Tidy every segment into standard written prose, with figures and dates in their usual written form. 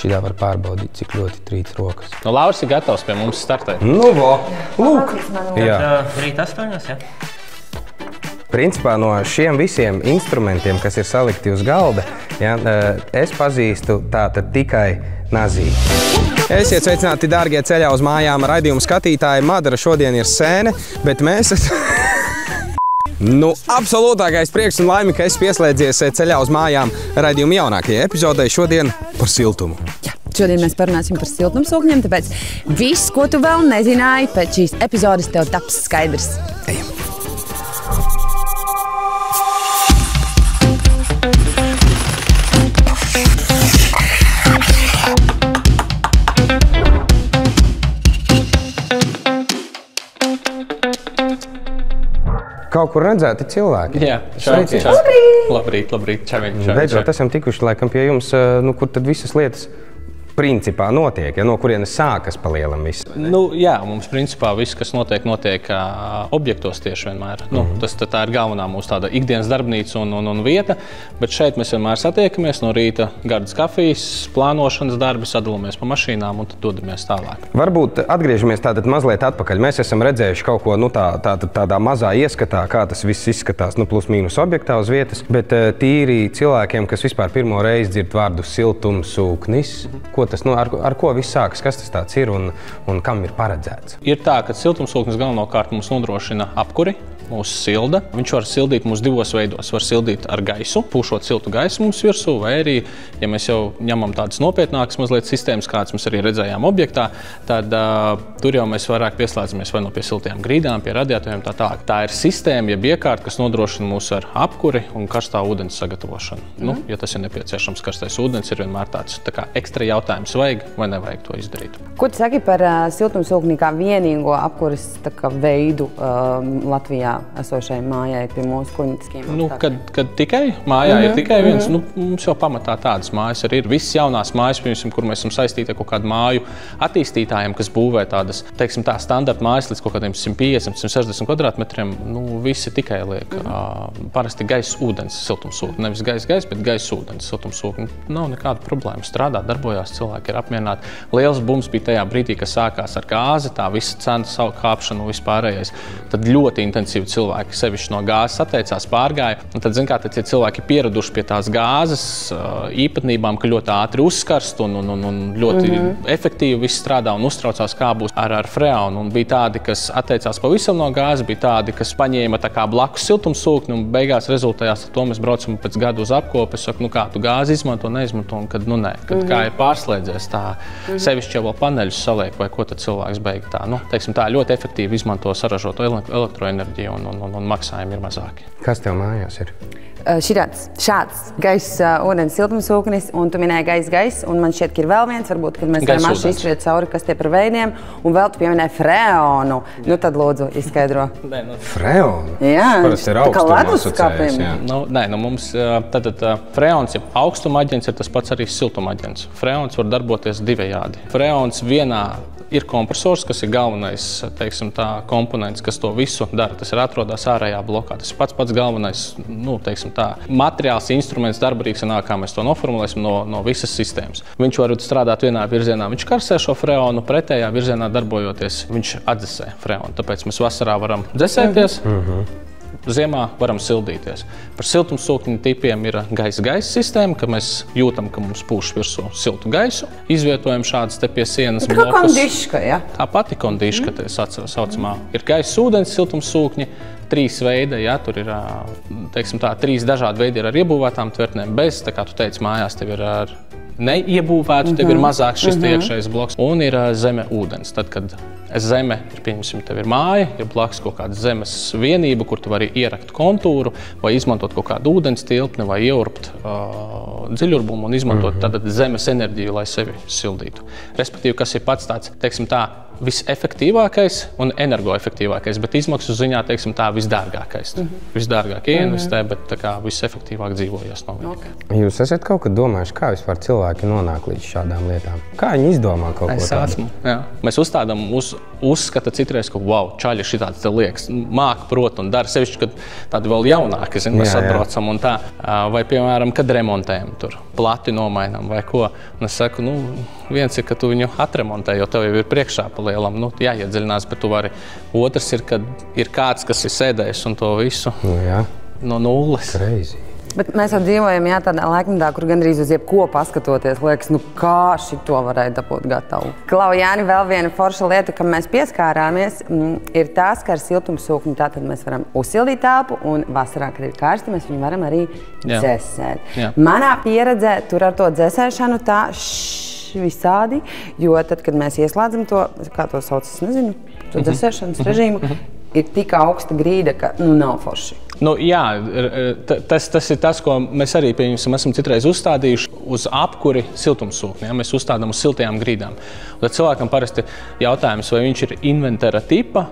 Šitā var pārbaudīt, cik ļoti trīc rokas. Nu, Lauris ir gatavs pie mums startēt. Nu, vo! Lūk! Rīt 8, ja? Principā no šiem visiem instrumentiem, kas ir salikti uz galda, ja, es pazīstu tātad tikai nazīti. Esiet sveicināti, dārgie ceļā uz mājām raidījumu skatītāji. Madara šodien ir sēne, bet mēs... Nu, absolūtākais prieks un laimi, ka esi pieslēdzies ceļā uz mājām raidījumu jaunākajai epizodei šodien par siltumu. Jā, šodien mēs parunāsim par siltumsūkņiem, tāpēc viss, ko tu vēl nezināji, pēc šīs epizodes tev taps skaidrs. Ejam! Kaut kur redzēti cilvēki. Jā, Sveiciens. Labrīt. Čaviņ. Beidzot, esam tikuši laikam pie jums, nu, kur tad visas lietas principā notiek, ja no kurienes sākas pa lielam viss. Nu, jā, mums principā viss, kas notiek objektos tieši vienmēr. Nu, tā ir galvenā mūsu tāda ikdienas darbnīca un vieta, bet šeit mēs vienmēr satiekamies no rīta gardas kafijas, plānošanas darbi, sadalāmies pa mašīnām un tad dodamies tālāk. Varbūt atgriežamies tātad mazliet atpakaļ. Mēs esam redzējuši kaut ko, nu, tādā mazā ieskatā, kā tas viss izskatās, nu, plus mīnus objektā uz vietas, bet tīri cilvēkiem, kas vispār pirmo reizi dzird vārdu siltumsūknis, ko tas, nu, ar ko viss sākas, kas tas tāds ir un kam ir paredzēts? Ir tā, ka siltumsūknis galvenokārt mums nodrošina apkuri, mūsu silda. Viņš var sildīt mūs divos veidos. Var sildīt ar gaisu, pūšot siltu gaisu mums virsū, vai arī, ja mēs jau ņemam tādas nopietnākas mazliet sistēmas, kādas mēs arī redzējām objektā, tad tur jau mēs vairāk pieslēdzamies vai no pie siltajām grīdām, pie radiatoriem tā tālāk. Tā ir sistēma, jeb iekārta, kas nodrošina mūs ar apkuri un karstā ūdens sagatavošanu. Nu, ja tas ir nepieciešams, karstais ūdens ir vienmēr tāds tā kā ekstra jautājums, vajag vai nevajag to izdarīt. Ko tu saki par siltumsūkni kā vienīgo apkuras veidu Latvijā esošai mājai pie mūsu kuņģiskiem? Nu, kad tikai mājā ir tikai viens, nu, mums jau pamatā tādas mājas arī ir. Visas jaunās mājas, piemēram, kur mēs esam saistīti ar kaut kādu māju attīstītājiem, kas būvē tādas, teiksim tā, standarta mājas līdz kaut kādiem 150, 160 kvadrātmetriem, nu, visi tikai liek parasti gaisa ūdens siltumsūkni. Nevis gaisa, bet gaisa ūdens siltumsūkni. Nav nekāda problēma. Strādā, darbojās, cilvēki ir apmierināti. Liels bums bija tajā brīdī, kas sākās ar gāzi, tā visa cena, savu kāpšanu, vispārējais. Tad ļoti intensīvi cilvēki sevišķi no gāzes atteicās, pārgāja. Un tad, zin kā, tad pieraduši pie tās gāzes īpatnībām, ka ļoti ātri uzskarst un ļoti efektīvi viss strādā un uztraucās, kā būs ar freonu. Un bija tādi, kas atteicās pavisam no gāzes, bija tādi, kas paņēma tā kā blakus siltumsūkni un beigās rezultējās ar to mēs braucam pēc gadu uz apkopi. Es saku, nu kā, tu gāzi izmanto, neizmanto, un kad, nu nē, kad kā ir pārslēdzies tā, sevišķi jau vēl paneļus saliek, vai ko tad cilvēks beig tā, nu, teiksim tā, ļoti efektīvi izmanto saražoto elektroenerģiju un maksājumi ir mazāki. Kas tev mājās ir? Šāds gaisa ūdens siltumsūknis, un tu minēji gaisa, un man šķiet, ka ir vēl viens, varbūt, kad mēs varam maši izskriet cauri, kas tie par veidiem, un vēl tu pieminēji freonu. Nu tad lūdzu izskaidro. Freonu? Jā, parasti ir augstuma asociējas. Nē, mums tātad freons, ja augstuma aģents, ir tas pats arī siltuma aģents. Freons var darboties divējādi. Freons vienā ir kompresors, kas ir galvenais, teiksim tā, komponents, kas to visu dara. Tas ir atrodas ārējā blokā. Tas ir pats galvenais, nu, teiksim tā, materiāls, instruments, darbarīgs, kā mēs to noformulēsim no visas sistēmas. Viņš var strādāt vienā virzienā, viņš karsē šo freonu, pretējā virzienā darbojoties, viņš atdzesē freonu. Tāpēc mēs vasarā varam dzesēties. Ziemā varam sildīties. Par siltumsūkņu tipiem ir gaisa sistēma, ka mēs jūtam, ka mums pūš virsū siltu gaisu. Izvietojam šādas te pie sienas blokus. Kā kondiška, ja? Tā pati kondiška, tā saucamā. Ir gaisa ūdens siltumsūkņi, 3 veidi, ja, tur ir, teiksim tā, 3 dažādi veidi ir ar iebūvētām tvertnēm, bez, tā kā tu teici, mājās tev ir ar neiebūvētu, tev ir mazāks šis iekšējais bloks, un ir zeme ūdens. Tad, kad zeme, pieņemsim, tev ir māja, ir blakus kaut kāda zemes vienība, kur tu vari ierakt kontūru, vai izmantot kaut kādu ūdens tilpni, vai ieurbt dziļurbumu un izmantot tātad zemes enerģiju, lai sevi sildītu. Respektīvi, kas ir pats tāds, teiksim tā, visefektīvākais un energoefektīvākais, bet izmaksu ziņā, teiksim tā, visdārgākais. Visdārgāk ieinvestē, bet tā kā visefektīvāk dzīvojas no viņa. Jūs esat kaut kad domājuši, kā vispār cilvēki cilvēki nonāk līdz šādām lietām? Kā viņi izdomā kaut ko tādu? Mēs uzstādām uzskata citreiz, ka wow, čaļi šitāds te liekas, māk, prot un dara, sevišķi, kad tādi vēl jaunāki, mēs atbraucam un tā. Vai, piemēram, kad remontējam tur, plati nomainām vai ko. Un es saku, viens ir, ka tu viņu atremontē, jo tev jau ir priekšā pa lielam, jāiedziļinās, bet tu vari. Otrs ir, kad ir kāds, kas ir sēdējis un to visu no nulles. Crazy. Bet mēs jau dzīvojam tādā laikmetā, kur gandrīz uz jebko paskatoties, liekas, kā šito varēja dabūt gatavu. Klau, Jāni, vēl viena forša lieta, kam mēs pieskārāmies, ir tas, ka ar siltumsūkni tātad mēs varam uzsildīt telpu un vasarā, kad ir karsti, mēs viņu varam arī dzēsēt. Manā pieredzē tur ar to dzēsēšanu tā visādi, jo tad, kad mēs ieslēdzam to, kā to sauc, es nezinu, to dzēsēšanas režīmu, ir tik augsta grīda, ka nav forši. Tas ir tas, ko mēs arī esam citreiz uzstādījuši uz apkuri siltumsūkni. Mēs uzstādām uz siltajām grīdām. Tad cilvēkam parasti jautājums, vai viņš ir inventara tipa,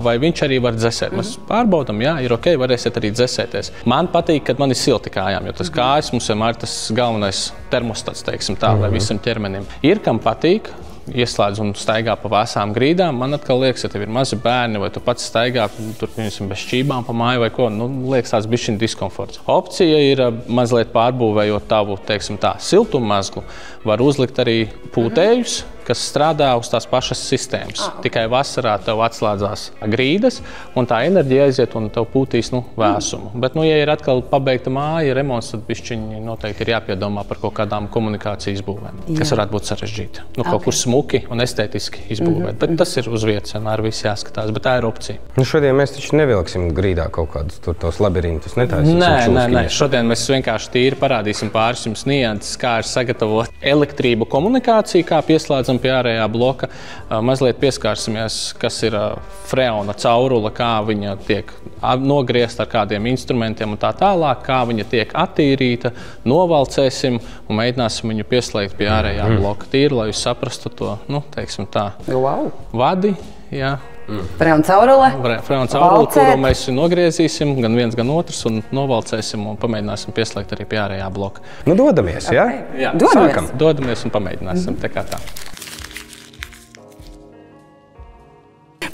vai viņš arī var dzesēt. Mēs pārbaudam, ir ok, varēsiet arī dzesēties. Man patīk, kad man ir silti kājām, jo tas kājas mums vienmēr tas galvenais termostats, teiksim tā, vai visam ķermenim. Ir, kam patīk, ieslēdz un staigā pa vēsām grīdām. Man atkal liekas, ja tev ir mazi bērni vai tu pats staigā tur bez šķībām pa māju vai ko, liekas tāds bišķiņ diskomforts. Opcija ir mazliet pārbūvējot tavu, teiksim tā, siltummazglu, var uzlikt arī pūtējus, kas strādā uz tās pašas sistēmas. Tikai vasarā tev atslēdzās grīdas, un tā enerģija aiziet un tev pūtīs vēsumu. Bet, ja ir atkal pabeigta māja, remonts, tad bišķiņi noteikti ir jāpiedomā par kaut kādām komunikācijas būvēm, kas varētu būt sarežģīti. Kaut kur smuki un estētiski izbūvēt. Bet tas ir uz vietas, vienmēr viss jāskatās, bet tā ir opcija. Šodien mēs taču nevilksim grīdā kaut kādus tos labirintus, netaisīsim šūskiņus. Nē. Šodien mēs vienkārši tīri parādīsim pāris jums nianses, kā ir sagatavot elektrību komunikāciju, kā pieslēdzam pie ārējā bloka. Mazliet pieskārsimies, kas ir freona caurule, kā viņa tiek nogriezta ar kādiem instrumentiem un tā tālāk, kā viņa tiek attīrīta, novalcēsim un mēģināsim viņu pieslēgt pie ārējā bloka. Tīri, lai jūs saprastu to, teiksim tā, vadi, Freona caurule, kuru mēs nogriezīsim, gan viens, gan otrs, un novalcēsim un pamēģināsim pieslēgt arī pie ārējā bloka. Dodamies, jā? Dodamies un pamēģināsim, tā kā tā.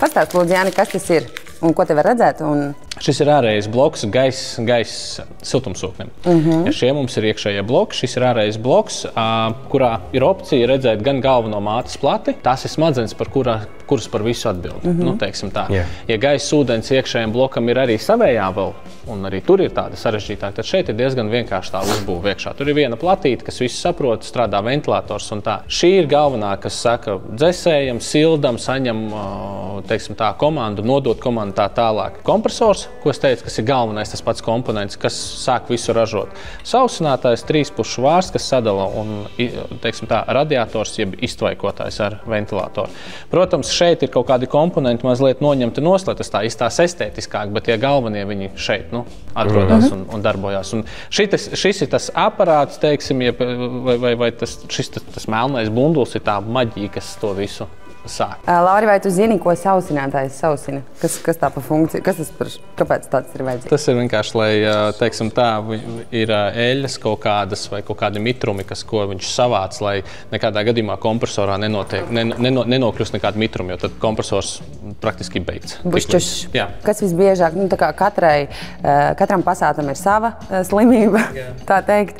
Pastāst, lūdzu, Jāni, kas tas ir un ko te var redzēt? Šis ir ārējais bloks gaisa siltumsūknim. Ja šie mums ir iekšējie bloki, šis ir ārējais bloks, kurā ir opcija redzēt gan galveno mātes plati, tās ir smadzenes, kuras par visu atbild. Teiksim tā. Ja gaisa ūdens iekšējiem blokam ir arī savējā vēl, un arī tur ir tāda sarežģītāka, tad šeit ir diezgan vienkārši tā uzbūve iekšā. Tur ir viena platīte, kas visu saprot, strādā ventilators un tā. Šī ir galvenā, kas saka, dzesējam, sildam, saņem, teiksim tā, komandu, nodot komandu tā tālāk. Kompresors, ko es teicu, kas ir galvenais, tas pats komponents, kas sāk visu ražot. Sausinātājs, trīspušu vārsts, kas sadala un, teiksim tā, radiators, jeb iztvaikotājs ar ventilatoru. Protams, šeit ir kaut kādi komponenti mazliet noņemti nost, lai tas tā izstās estētiskāk, bet galvenie viņi šeit atrodas un darbojās. Un šis ir tas aparāts, teiksim, vai tas melnais bunduls ir tā maģija, kas to visu sāk. Lauri, vai tu zini, ko sausinātājs sausina? Kas tā pa funkcija? Kāpēc tāds ir vajadzīgs? Tas ir vienkārši, lai, teiksim tā, ir eļas kaut kādas vai kaut kādi mitrumi, ko viņš savāc, lai nekādā gadījumā kompresorā nenokļūst nekāda mitruma, jo tad kompresors praktiski beigts. Bušķušs. Kas visbiežāk, tā kā katram pasātam ir sava slimība, tā teikt.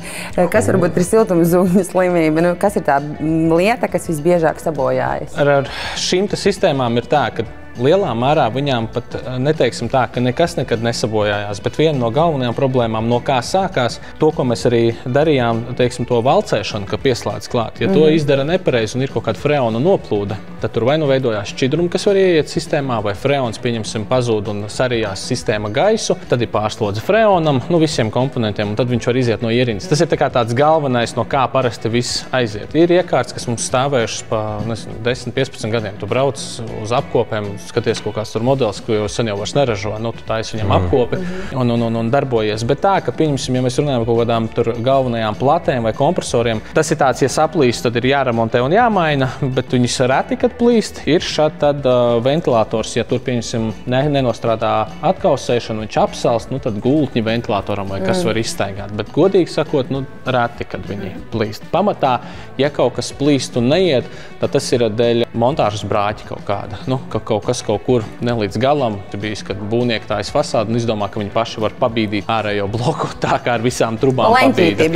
Kas varbūt ir siltumsūkņa slimība? Kas ir tā lieta, kas visbiežāk sabojājas? Ar šīm sistēmām ir tā, ka lielā mērā viņām pat neteiksim tā, ka nekas nekad nesabojājās, bet viena no galvenajām problēmām, no kā sākās, to, ko mēs arī darījām, teiksim, to valcēšanu, ka pieslēdz klāt. Ja to izdara nepareizi un ir kaut kāda freona noplūde, tad tur vai veidojās šķidrumi, kas var ieiet sistēmā, vai freons, pieņemsim, pazūd un sarijās sistēma gaisu, tad ir pārslodze freonam, visiem komponentiem, un tad viņš var iziet no ierīnas. Tas ir tāds galvenais, no kā parasti viss aiziet. Ir iekārts, kas mums stāvējušas pa 10-15 gadiem. Tu brauc uz apkopēm, skaties kaut kāds tur modelis, ko jau sen jau vairs neražo, tu taisi viņam apkopi un darbojies. Bet tā, ka, pieņemsim, ja mēs runājam par kaut kādām tur galvenajām platēm vai kompresoriem, tas ir tāds, ja saplīst, tad ir jāremontē un jāmaina, bet viņas reti, kad kad plīst, ir šādi tad ventilators, ja tur, pieņemsim, nenostrādā atkausēšanu, viņš apsals, nu tad gultņi ventilatoram vai kas var izstaigāt. Bet, godīgi sakot, nu, reti, kad viņi plīst. Pamatā, ja kaut kas plīst un neiet, tad tas ir dēļ montāžas brāķi kaut kāda. Nu, ka kaut kas kaut kur ne līdz galam. Ir bijis, kad būvnieki tājas fasādi un izdomā, ka viņi paši var pabīdīt ārējo bloku tā kā ar visām trubām pabīda.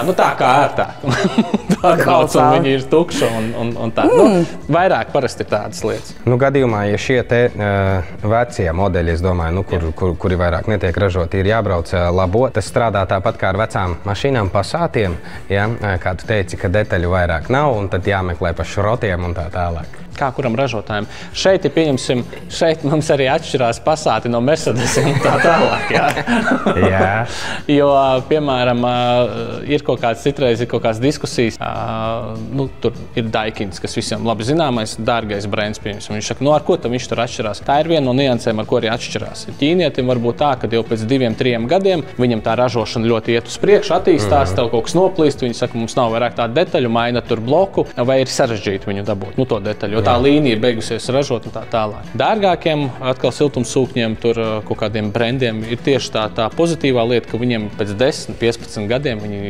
Nu, tā kā ērtāk. Atbrauc un viņi ir tukši un tā. Nu, vairāk parasti ir tādas lietas. Nu, gadījumā, ja šie te vecie modeļi, es domāju, nu, kuri vairāk netiek ražoti, ir jābrauc labot. Tas strādā tāpat kā ar vecām mašīnām, pasātiem, ja? Kā tu teici, ka detaļu vairāk nav un tad jāmeklē pa šrotiem un tā tālāk. Kā kuram ražotājiem. Šeit, pieņemsim, šeit mums arī atšķirās pasāti no Mercedesiem un tā tālāk. Jā. Jo, piemēram, ir kaut kāds citreiz, ir kaut kāds diskusijas, nu, tur ir Daikins, kas visiem labi zināmais, dārgais brands, pieņemsim. Viņš saka, nu, ar ko tam viņš tur atšķirās? Tā ir viena no niansēm, ar ko arī atšķirās. Ķīnietim var būt tā, ka jau pēc 2-3 gadiem viņam tā ražošana ļoti iet uz priekšu, attīstās, tev kaut kas noplīst, viņi saka, mums nav vairāk tādu detaļu, maina tur bloku, vai ir sarežģīti viņu dabūt, nu, to detaļu. Tā līnija ir beigusies ražot un tā tālāk. Dārgākiem, atkal siltumsūkņiem, tur kaut kādiem brandiem ir tieši tā pozitīvā lieta, ka viņiem pēc 10-15 gadiem viņi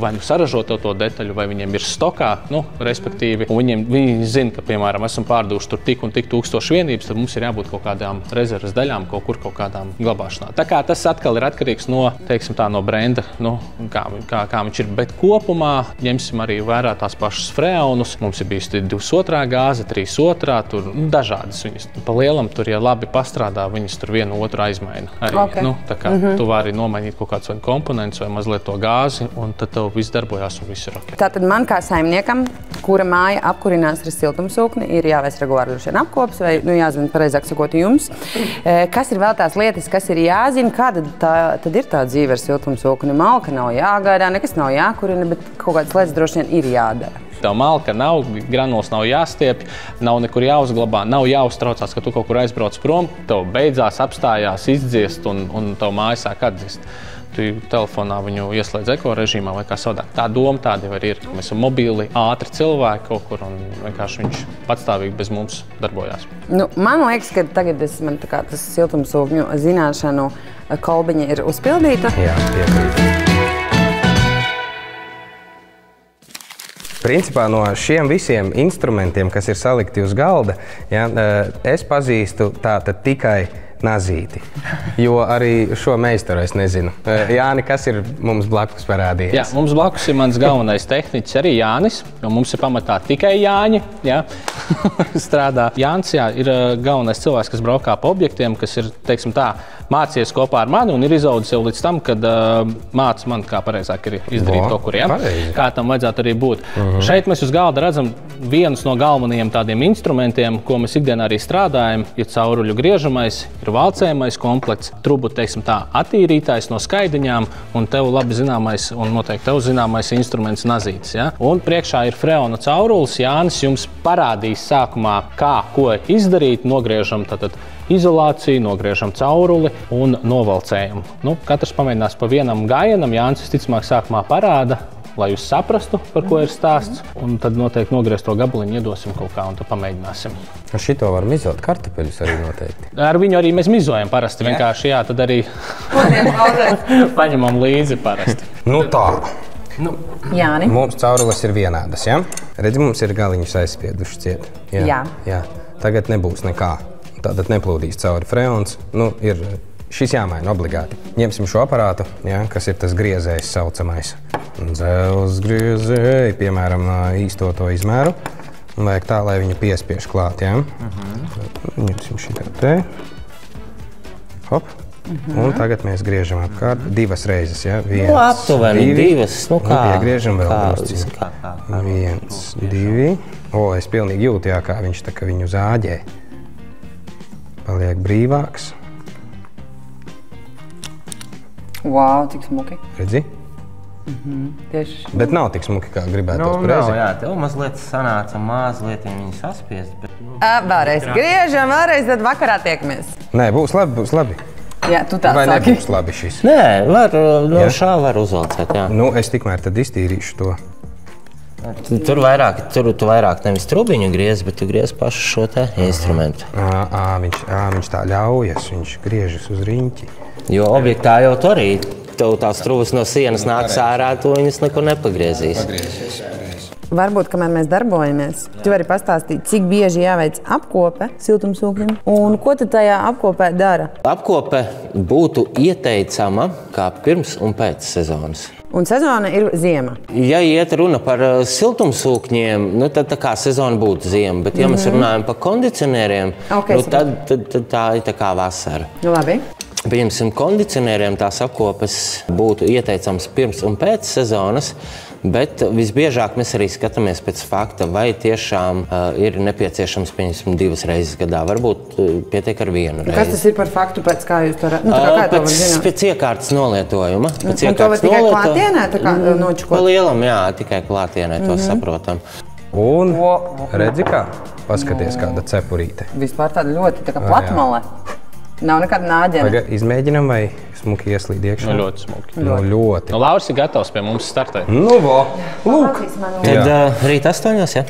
vai nu saražo to detaļu, vai viņiem ir stokā, nu, respektīvi, un viņi zina, ka, piemēram, esam pārduši tur tik un tik tūkstoši vienības, tad mums ir jābūt kaut kādām rezerves daļām, kaut kādām glabāšanā. Tā kā tas atkal ir atkarīgs no, teiksim tā, no brenda, nu, kā viņš ir, bet kopumā ņemsim arī vērā tās pašas freonus. Mums ir bijusi 2.2. gāze, 3.2. tur dažādas viņas. Pa lielam tur, ja labi pastrādā, viņas tur vienu otru aizmaina. Arī, nu, tā kā tu vari nomainīt kaut kādus vai komponentus vai mazliet to gāzi, un tad tev viss darbojās un viss ir ok. Tātad man kā saimniekam, kura māja apkurinās ar siltumsūkni, ir jāveic regulāri apkops vai, nu, jāzina, pareizāk sakot, jums. Kas ir vēl tās lietas, kas ir jāzina, kāda tad ir tā dzīve ar siltumsūkni? Malka nav jāgādā, nekas nav jākurina, bet kaut kādas lietas droši vien ir jādara. Tev malka nav, granulas nav jāstiepj, nav nekur jāuzglabā, nav jāuztraucās, ka tu kaut kur aizbrauc prom, tev beidzās, apstājās, izdziest un tev māja sāk atdzist. Tu telefonā viņu ieslēdz ekorežīmā vai kā savādāk. Tā doma tāda jau ir. Mēs esam mobili, ātri cilvēki kaut kur un vienkārši viņš patstāvīgi bez mums darbojās. Nu, man liekas, ka tagad man tā kā tas siltumsūkņu zināšanu kolbiņa ir uzpildīta. Jā, piekrītu. Principā no šiem visiem instrumentiem, kas ir salikti uz galda, ja, es pazīstu tātad tikai nazīti, jo arī šo meistaru es nezinu. Jāni, kas ir mums blakus parādījies? Jā, mums blakus ir mans galvenais tehniķis arī Jānis, jo mums ir pamatā tikai Jāņi, jā, strādā. Jānis, jā, ir galvenais cilvēks, kas braukā pa objektiem, kas ir, teiksim tā, mācījies kopā ar mani un ir izaudzis jau līdz tam, kad māca man, kā pareizāk ir izdarīt to, kur, jā, kā tam vajadzētu arī būt. Šeit mēs uz galda redzam vienus no galvenajiem tādiem instrumentiem, ko mēs ikdienā arī strādājam, ir cauruļu griežamais, ir valcējamais komplekts, trubu, teiksim tā, attīrītājs no skaidiņām un tev labi zināmais un noteikti tev zināmais instruments nazītis, ja? Un priekšā ir freona caurulis. Jānis jums parādīs sākumā, kā, ko izdarīt, nogriežam tātad izolāciju, nogriežam cauruli un novalcējam. Nu, katrs pamēģinās pa vienam gājienam, Jānis visticamāk sākumā parāda, lai jūs saprastu, par ko ir stāsts, un tad noteikti nogriezt to gabaliņu iedosim kaut kā un tad pamēģināsim. Ar šito var mizot kartupeļus arī noteikti. Ar viņu arī mēs mizojam parasti, vienkārši jā, tad arī paņemam līdzi parasti. Nu tā. Nu, Jāni. Mums caurules ir vienādas, ja? Redzi, mums ir galiņus aizspieduši ciet. Jā. Jā. Tagad nebūs nekā. Tātad neplūdīs cauri freons. Nu, ir šis jāmaina obligāti. Ņemsim šo aparātu, ja, kas ir tas griezējs saucamais. Dzels griezēji, piemēram, īsto to izmēru. Un vajag tā, lai viņu piespiež klāt, ja? Ņemsim šitā te. Hop. Un tagad mēs griežam apkārt 2 reizes, ja? 1, nu, aptuveni 2. Nu, kā? Un piegriežam vēl drusciņu. 1, 2. O, es pilnīgi jūtu, jā, kā viņš tā, ka viņu zāģē. Paliek brīvāks. Wow, cik smuki. Redzi? Tieši. Bet nav tik smuki, kā gribētos nav, jā, tev mazliet sanāca mazliet viņu saspiest, bet... Vēlreiz griežam, vēlreiz, tad vakarā tiekamies. Nē, būs labi, būs labi. Jā, tu tā vai saki. Nebūs labi šis? Nē, no šā var uzvalcēt, jā. Nu, es tikmēr tad iztīrīšu to. Tur vairāk nevis trubiņu griez, bet tu griez pašu šo te instrumentu. Viņš tā ļaujas, viņš griežas uz riņķi. Jo objektā jau tur arī tās trūves no sienas nāks ārā, to viņas nekur nepagriezīs. Varbūt, kamēr mēs darbojamies, tu vari pastāstīt, cik bieži jāveic apkope siltumsūknim un ko tu tajā apkopē dara? Apkope būtu ieteicama kā pirms un pēc sezonas. Un sezona ir ziema. Ja iet runa par siltumsūkņiem, tad tā kā sezona būtu ziema, bet ja mēs runājam par kondicionieriem, tad tā ir tā kā vasara. Labi. Pieņemsim, kondicionieriem tās apkopes būtu ieteicams pirms un pēc sezonas, bet visbiežāk mēs arī skatāmies pēc fakta, vai tiešām ir nepieciešams, pieņemsim, 2 reizes gadā. Varbūt pietiek ar 1 reizi. Kas tas ir par faktu, pēc kā jūs to pēc iekārtas nolietojuma. Un to var tikai klātienē nočukot? Pa lielam, jā, tikai klātienē, to saprotam. Un redzi kā? Paskaties kāda cepurīte. Vispār tāda ļoti tā kā platmale. Nav nekāda nāģena. Tagad izmēģinam, vai smuki ieslīd iekšā. Ļoti smuki. Ļoti. Lauris ir gatavs pie mums startēt. Lūk. Tad rīt 8, jā?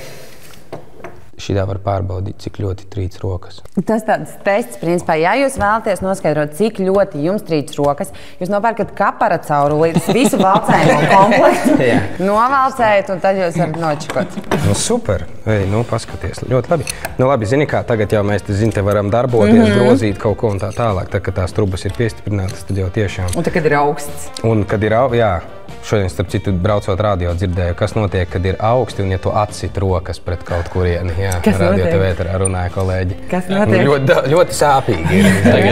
Šitā var pārbaudīt, cik ļoti trīc rokas. Tas tāds tests, principā, ja jūs vēlaties noskaidrot, cik ļoti jums trīc rokas, jūs nopērkat kapara caurulītes, visu valcējumu komplektu, novalcējat un tad jūs varat nočikot. Super. Paskaties. Ļoti labi. Labi, zini kā, tagad jau mēs te varam darboties, grozīt kaut ko un tā tālāk. Tad, kad tās trubas ir piestiprinātas, tad jau tiešām. Un tad, kad ir augsts. Un kad ir šodien, starp citu, braucot radio dzirdēju, kas notiek, kad ir augsti un ja tu atsit rokas pret kaut kurieni. Radio TV ēterā runāja kolēģi. Kas notiek? Ļoti sāpīgi ir.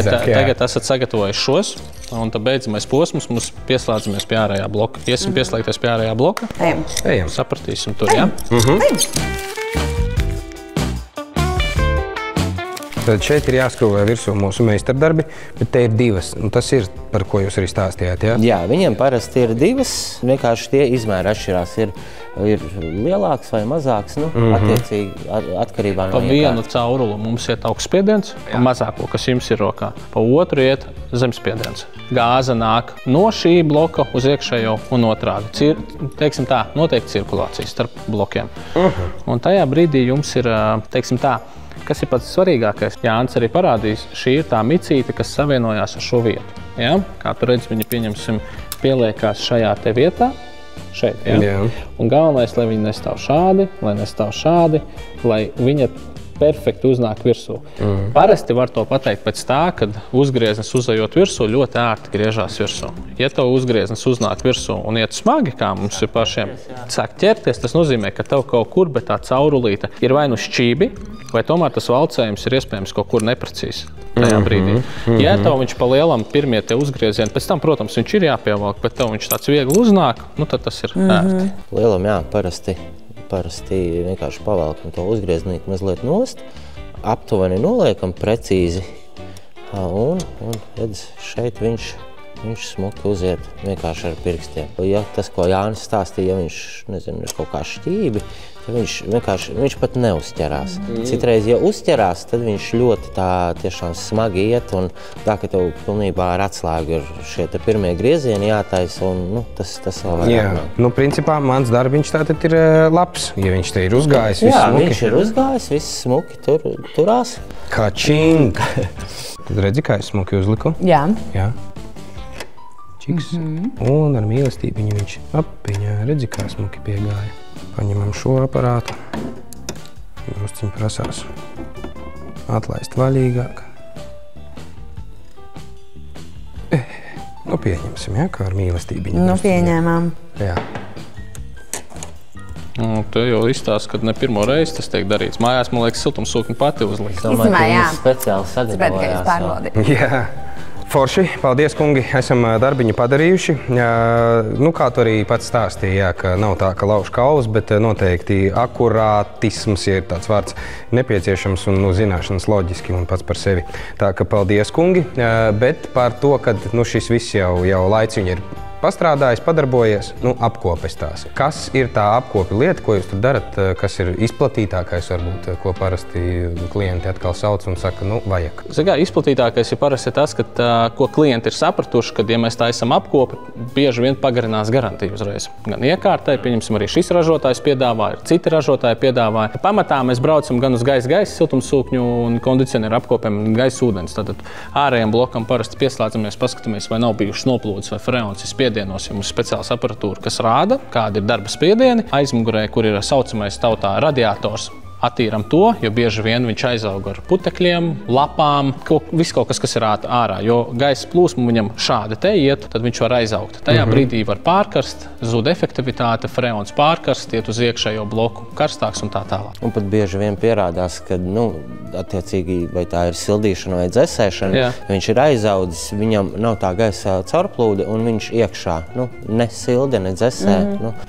Tagad esat sagatavojuši šos, un tad beidzamais posms mums pieslēdzamies pie ārējā bloka. Iesim pieslēgties pie ārējā bloka. Ejam. Sapratīsim tur, jā? Tad šeit ir jāskrūvē virsū mūsu meistardarbi, bet te ir 2. Un tas ir, par ko jūs arī stāstījāt, jā? Jā, viņiem parasti ir 2. Vienkārši tie izmēri atšķirās. Ir lielāks vai mazāks, attiecīgi atkarībā no Pa vienu caurulu mums iet augstspiediens, pa mazāko, kas jums ir rokā. Pa otru iet zemspiediens. Gāze nāk no šī bloka uz iekšējo un otrādi. Teiksim tā, notiek cirkulācija starp blokiem. Un tajā brīdī jums ir, teiksim tā, kas ir pats svarīgākais, Jānis arī parādīs, šī ir tā micīte, kas savienojās ar šo vietu. Ja? Kā tu redzi, viņi pieņemsim pieliekās šajā te vietā, šeit. Ja? Jā. Un galvenais, lai viņi nestāv šādi, lai viņa perfekti uznāk virsū. Parasti var to pateikt pēc tā, kad uzgrieznis uzejot virsū ļoti ērti griežās virsū. Ja tev uzgrieznis uznāk virsū un iet smagi, kā mums ir pašiem, sāk ķerties, tas nozīmē, ka tev kaut kur, bet tā caurulīte ir vai nu šķībi, vai tomēr tas valcējums ir iespējams kaut kur neprecīzi tajā brīdī. Ja tev viņš pa lielam pirmie te uzgriezieni, pēc tam, protams, viņš ir jāpievelk, bet tev viņš tāds viegli uznāk, tad tas ir ērti. Lielam, jā, parasti vienkārši pavelkam to uzgrieznīti mazliet nost, aptuveni noliekam precīzi, un redz, šeit viņš smuki uziet vienkārši ar pirkstiem. Ja tas, ko Jānis stāstīja, ja viņš, nezinu, ir kaut kā šķībi, tad viņš pat neuzķerās. Citreiz, ja uzķerās, tad viņš ļoti tā tiešām smagi iet, un tā, ka tev pilnībā ar atslēgu ir šie te pirmie griezieni jātaisa, un tas vēl vairāk nav. Principā mans darbiņš tātad ir labs, ja viņš te ir uzgājis, viss smuki. Jā, viņš ir uzgājis, viss smuki turās. Kā čing! Tad redzi, kā es smuki uzliku? Jā. Čiks. Un ar mīlestību viņš apiņā, redzi, kā smuki piegāja. Paņemam šo aparātu. Drusciņ prasās atlaist vaļīgāk. Pieņemsim, kā ar mīlestību. Pieņēmām. Jā. Tu jau izstāsti, kad ne pirmo reizi tas tiek darīts. Mājās, man liekas, siltumsūkņi pati uzlikt. Īstenībā, jā. Speciāli sagatavojās. Jā. Forši, paldies, kungi, esam darbiņu padarījuši. Kā tu arī pats stāstīji, ka nav tā, ka lauž kaulus, bet noteikti akurātisms, ja ir tāds vārds, nepieciešams un zināšanas loģiski un pats par sevi. Tā ka paldies, kungi, bet par to, ka šis viss jau laiciņi ir pastrādājis, padarbojies, apkopes tās. Kas ir tā apkopi lieta, ko jūs tur darat, kas ir izplatītākais, varbūt, ko parasti klienti atkal sauc un saka, vajag? Izplatītākais ir parasti tas, ko klienti ir sapratuši, kad, ja mēs taisam apkopi, bieži vien pagarinās garantiju uzreiz. Gan iekārtai, pieņemsim, arī šis ražotājs piedāvā, ir citi ražotāji piedāvā. Pamatā mēs braucam gan uz gaisa, siltumsūkņu un kondicionieru apkopēm, gaisa ūdens. Tātad ārējiem blokam parasti pieslēdzamies, paskatāmies, vai nav bijušas noplūdes vai freons ir spiedienos, jo mums ir speciāls aparatūra, kas rāda, kādi ir darba spiedieni. Aizmugurē, kur ir saucamais tautā radiators, attīram to, jo bieži vien viņš aizaug ar putekļiem, lapām, viss kaut kas, kas ir ārā. Jo gaisa plūsma viņam šādi te iet, tad viņš var aizaugt. Tajā brīdī var pārkarst, zūd efektivitāte, freons pārkarst, iet uz iekšējo bloku karstāks un tā tālāk. Un pat bieži vien pierādās, ka, attiecīgi, vai tā ir sildīšana vai dzesēšana, viņš ir aizaudzis, viņam nav tā gaisa caurplūde un viņš iekšā, ne sildi, ne dzesē.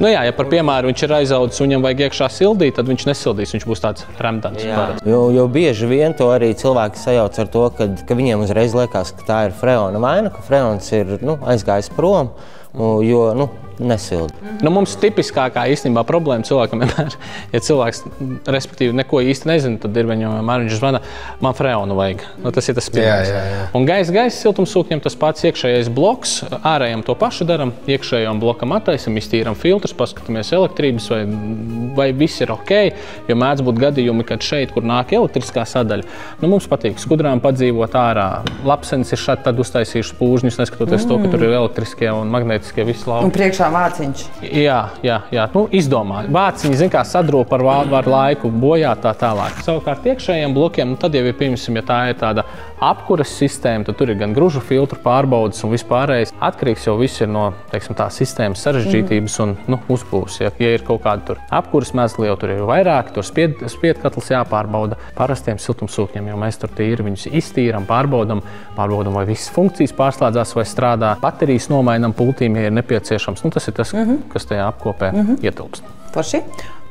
Ja par piemēru viņš ir aizaudzis un viņam vajag iekšā sildīt, tad viņš nesildīs, viņš būs tāds remdans. Jo bieži vien to arī cilvēki sajauc ar to, ka viņiem uzreiz liekas, ka tā ir freona vaina, ka freons ir aizgājis prom, jo nesilda. Mums tipiskākā īstenībā problēma cilvēkam vienmēr, ja cilvēks, respektīvi, neko īsti nezina, tad ir viņam vienmēr viņš zvana, man freonu vajag. Tas ir tas pirmais. Un gaisa siltumsūkņiem tas pats iekšējais bloks, ārējiem to pašu daram, iekšējām blokam attaisam, iztīram filtrus, paskatāmies elektrības, vai viss ir ok, jo mēdz būt gadījumi, kad šeit, kur nāk elektriskā sadaļa, mums patīk skudrām padzīvot ārā. Lapsenis ir šādi tad uztaisījuši pūžņus, neskatoties to, ka tur ir elektriskie un magnētiskie visi lauki. Vāciņš. Jā, izdomāju. Vāciņi, zin kā, sadrūp ar laiku, bojā tā tālāk. Savukārt iekšējiem blokiem, tad jau ir, piemēram, ja tā ir tāda apkuras sistēma, tad tur ir gan gružu filtru pārbaudas un vispārējais. Atkarīgs jau viss ir no, teiksim, tā sistēmas sarežģītības un uzbūves. Ja ir kaut kāda tur apkuras mēsli, jau tur ir vairāk, tur spiedkatls jāpārbauda parastiem siltumsūkņiem, jo mēs tur tīri viņus iztīram, pārbaudam, vai visas funkcijas pārslēdzās vai strādā. Baterijas nomainam pultīm, ja ir nepieciešams. Tas ir tas, kas tajā apkopē ietilpst. Forši.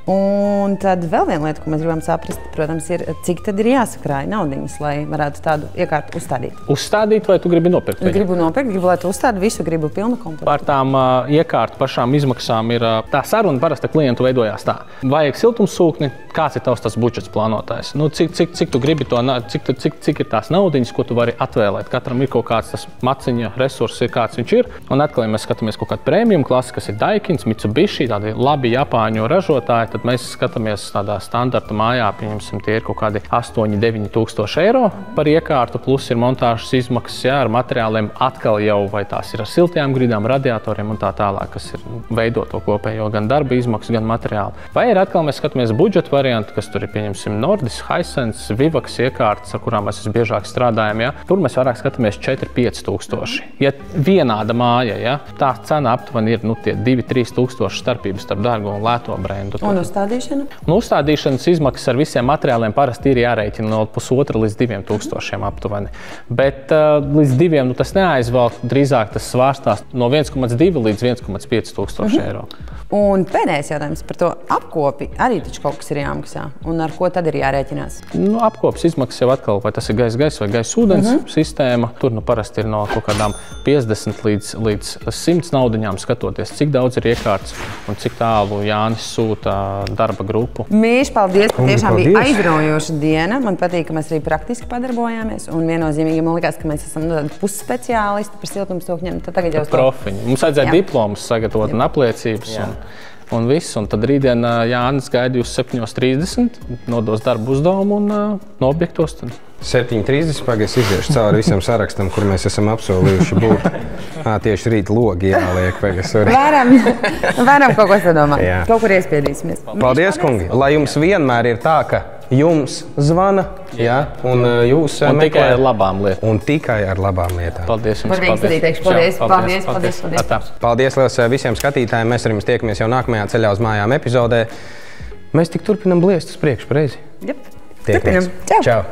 Un tad vēl viena lieta, ko mēs gribam saprast, protams, ir, cik tad ir jāsakrāj naudiņas, lai varētu tādu iekārtu uzstādīt. Uzstādīt, vai tu gribi nopirkt? Gribu nopirkt, gribu, lai tu uzstādi visu, gribu pilnu komplektu. Par tām iekārtu pašām izmaksām ir tā saruna parasti klientu veidojās tā. Vajag siltumsūkni, kāds ir tavs tas budžets plānotājs? Cik tu gribi to, cik ir tās naudiņas, ko tu vari atvēlēt? Katram ir kaut kāds tas maciņa resurss, kāds viņš ir. Un atkal, ja mēs skatāmies kaut kādu premium klasi, kas ir Daikins, Mitsubishi, tādi labi Japāņu ražotāji, tad mēs skatāmies tādā standarta mājā, pieņemsim, tie ir kaut kādi 8–9 tūkstoši eiro par iekārtu, plus ir montāžas izmaksas, ar materiāliem atkal jau, vai tās ir ar siltajām gridām, radiatoriem un tā tālāk, kas ir veidot to kopējo gan darba izmaksas, gan materiālu. Vai ir atkal mēs skatāmies budžeta variantu, kas tur ir, pieņemsim, Nordis, Hisense, Vivax iekārtas, ar kurām mēs visbiežāk strādājam, Tur mēs vairāk skatāmies 4–5 tūkstoši. Ja vienāda māja, tā cena aptuveni ir, tie 2–3 tūkstoši starpības starp dārgo un lēto brendu. Uzstādīšana? Uzstādīšanas izmaksas ar visiem materiāliem parasti ir jārēķina no 1,5 līdz 2 tūkstošiem aptuveni. Bet līdz 2 tas neaizvalk, drīzāk tas svārstās no 1,2 līdz 1,5 tūkstoši eiro. Un pēdējais jautājums par to apkopi arī taču kaut kas ir jāmaksā. Un ar ko tad ir jārēķinās? Apkopas izmaksas jau atkal, vai tas ir gaisa vai gaisa ūdens sistēma. Tur parasti ir no kaut kādām 50 līdz 100 naudiņām skatoties, cik daudz ir iekārts un cik tālu Jānis sūta darba grupu. Mīļš, paldies! Tiešām bija aizraujoša diena. Man patīk, ka mēs arī praktiski padarbojāmies. Un viennozīmīgi man likās, ka mēs esam pusspeciālisti par siltumsūkņiem. Tad tagad jau profiņi. Mums vajadzēja diplomus sagatavot un apliecības. Un viss. Un tad rītdien Jānis gaida jūs 7:30, nodos darbu uzdevumu un nobiektos. 7:30 pagaies iziešu cauri visam sarakstam, kur mēs esam apsolījuši būt. Tieši rīt logi jāliek. Varam kaut ko sadomāt. Kaut kur iespiedīsimies. Paldies, kungi! Lai jums vienmēr ir tā, ka jums zvana, un jūs meklējat tikai ar labām lietām. Un tikai ar labām lietām. Paldies jums! Paldies liels visiem skatītājiem! Mēs ar jums tiekamies jau nākamajā ceļā uz mājām epizodē. Mēs tik turpinam bliest uz priekšu, pareizi? Turpinam. Čau! Čau!